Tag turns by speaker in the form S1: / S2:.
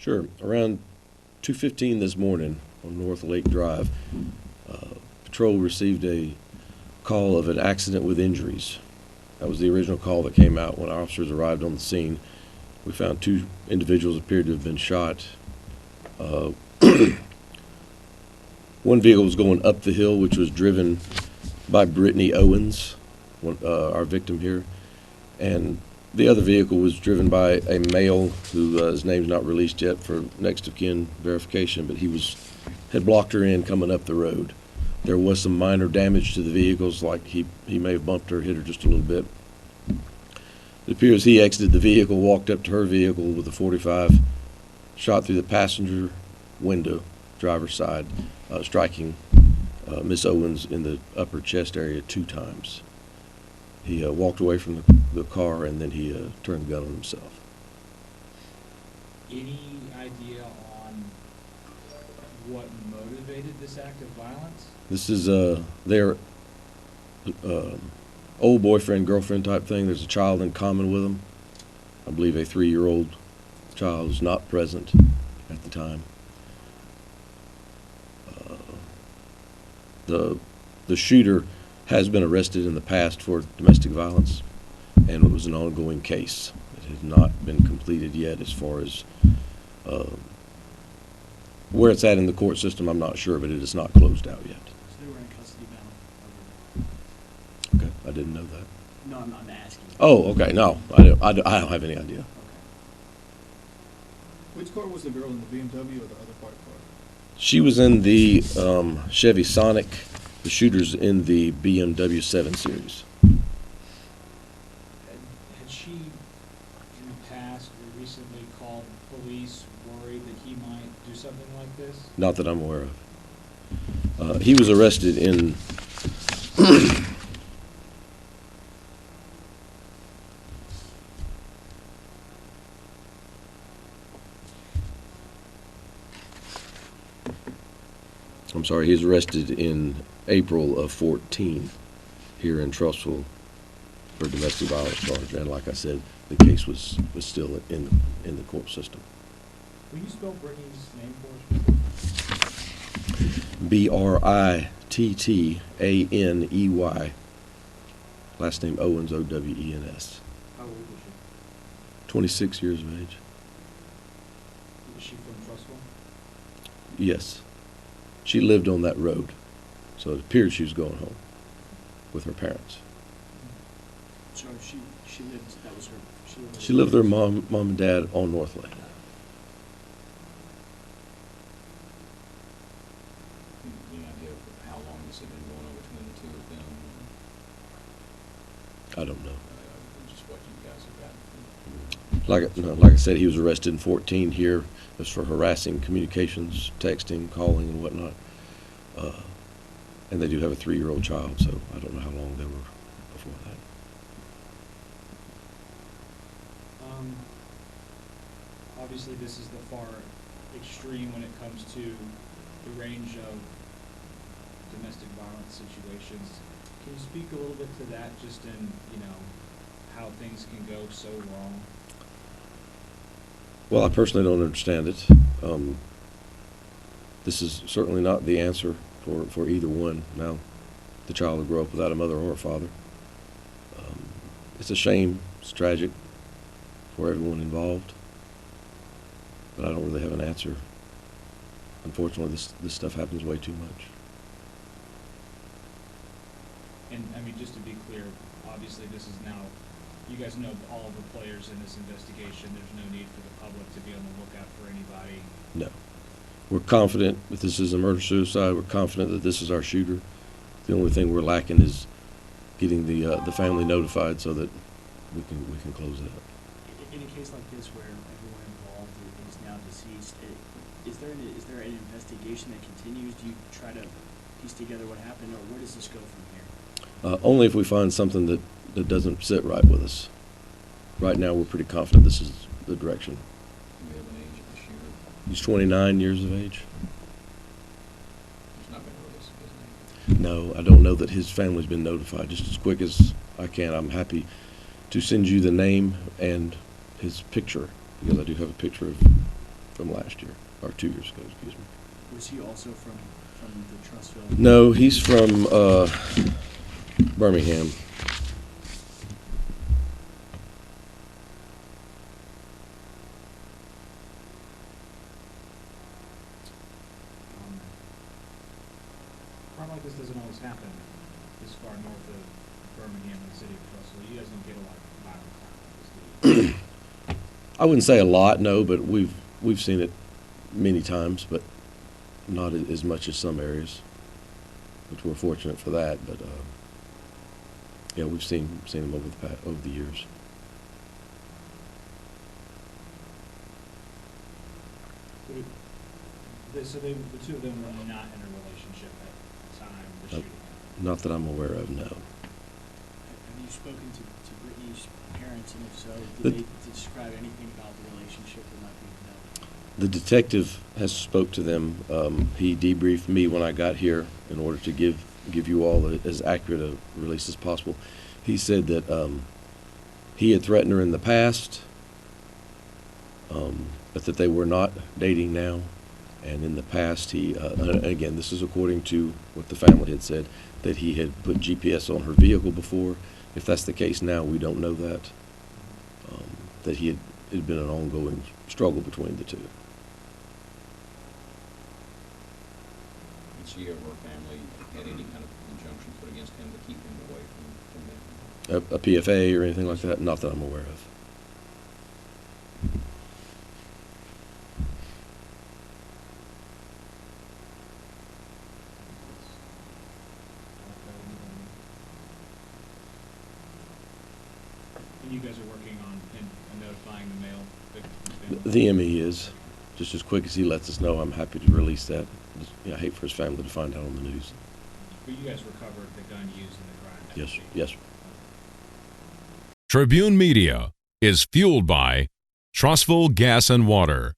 S1: Sure. Around 2:15 this morning on North Lake Drive, patrol received a call of an accident with injuries. That was the original call that came out when officers arrived on the scene. We found two individuals appeared to have been shot. Uh, One vehicle was going up the hill, which was driven by Brittany Owens, our victim here, and the other vehicle was driven by a male who his name's not released yet for next of kin verification, but had blocked her in coming up the road. There was some minor damage to the vehicles, like he may have bumped her, hit her just a little bit. It appears he exited the vehicle, walked up to her vehicle with a .45, shot through the passenger window, driver's side, striking Miss Owens in the upper chest area 2 times. He walked away from the car, and then he turned the gun on himself.
S2: Any idea on what motivated this act of violence?
S1: This is their old boyfriend, girlfriend type thing. There's a child in common with them. I believe a 3-year-old child was not present at the time. The shooter has been arrested in the past for domestic violence, and it was an ongoing case. It has not been completed yet as far as where it's at in the court system. I'm not sure, but it is not closed out yet.
S3: So they were in custody battle?
S1: Okay, I didn't know that.
S3: No, I'm asking.
S1: Oh, okay, no, I don't have any idea.
S3: Okay.
S4: Which car was the girl in, the BMW or the other white car?
S1: She was in the Chevy Sonic. The shooter's in the BMW 7 Series.
S2: Had she, in the past or recently, called police worried that he might do something like this?
S1: Not that I'm aware of. He was arrested in I'm sorry, he was arrested in April of 14 here in Trussville for domestic violence charge. And like I said, the case was still in the court system.
S2: Will you spell Brittany's name for us?
S1: Brittaney. Last name Owens, Owens.
S2: How old was she?
S1: 26 years of age.
S2: Was she from Trussville?
S1: Yes. She lived on that road, so it appeared she was going home with her parents.
S3: So she lived, that was her,
S1: She lived with her mom and dad on North Lake.
S5: Any idea of how long this had been going on between the two of them?
S1: I don't know.
S5: Just what you guys have got.
S1: Like I said, he was arrested in 14 here. It was for harassing communications, texting, calling, and whatnot. And they do have a 3-year-old child, so I don't know how long they were before that.
S2: Obviously, this is the far extreme when it comes to the range of domestic violence situations. Can you speak a little bit to that, just in, how things can go so wrong?
S1: Well, I personally don't understand it. This is certainly not the answer for either one. Now, the child will grow up without a mother or a father. It's a shame. It's tragic for everyone involved. But I don't really have an answer. Unfortunately, this stuff happens way too much.
S2: And, just to be clear, obviously this is now, you guys know all of the players in this investigation. There's no need for the public to be on the lookout for anybody.
S1: No. We're confident that this is a murder-suicide. We're confident that this is our shooter. The only thing we're lacking is getting the family notified so that we can close it up.
S3: In a case like this where everyone involved is now deceased, is there an investigation that continues? Do you try to piece together what happened, or where does this go from here?
S1: Only if we find something that doesn't sit right with us. Right now, we're pretty confident this is the direction.
S5: Do we have an age of the shooter?
S1: He's 29 years of age.
S5: He's not been released, his name.
S1: No, I don't know that his family's been notified. Just as quick as I can, I'm happy to send you the name and his picture, because I do have a picture of from last year, or 2 years ago, excuse me.
S3: Was he also from the Trussville?
S1: No, he's from Birmingham.
S2: A crime like this doesn't always happen this far north of Birmingham and the city of Trussville. You guys don't get a lot of violent crime like this, do you?
S1: I wouldn't say a lot, no, but we've seen it many times, but not as much as some areas, which we're fortunate for that. But yeah, we've seen them over the years.
S2: So the two of them were not in a relationship at the time of the shooting?
S1: Not that I'm aware of, no.
S3: Have you spoken to Brittany's parents, and if so,
S1: The-
S3: did they describe anything about the relationship that might be known?
S1: The detective has spoke to them. He debriefed me when I got here in order to give you all as accurate a release as possible. He said that he had threatened her in the past, but that they were not dating now. And in the past, he, again, this is according to what the family had said, that he had put GPS on her vehicle before. If that's the case now, we don't know that. That it had been an ongoing struggle between the two.
S5: Did she or her family had any kind of injunction put against him to keep him away from them?
S1: A PFA or anything like that? Not that I'm aware of.
S2: And you guys are working on notifying the male victim?
S1: The ME is. Just as quick as he lets us know, I'm happy to release that. I hate for his family to find out on the news.
S2: But you guys recovered the gun used in the crime?
S1: Yes,
S2: haven't you?
S1: yes.
S6: Tribune Media is fueled by Trussville Gas and Water.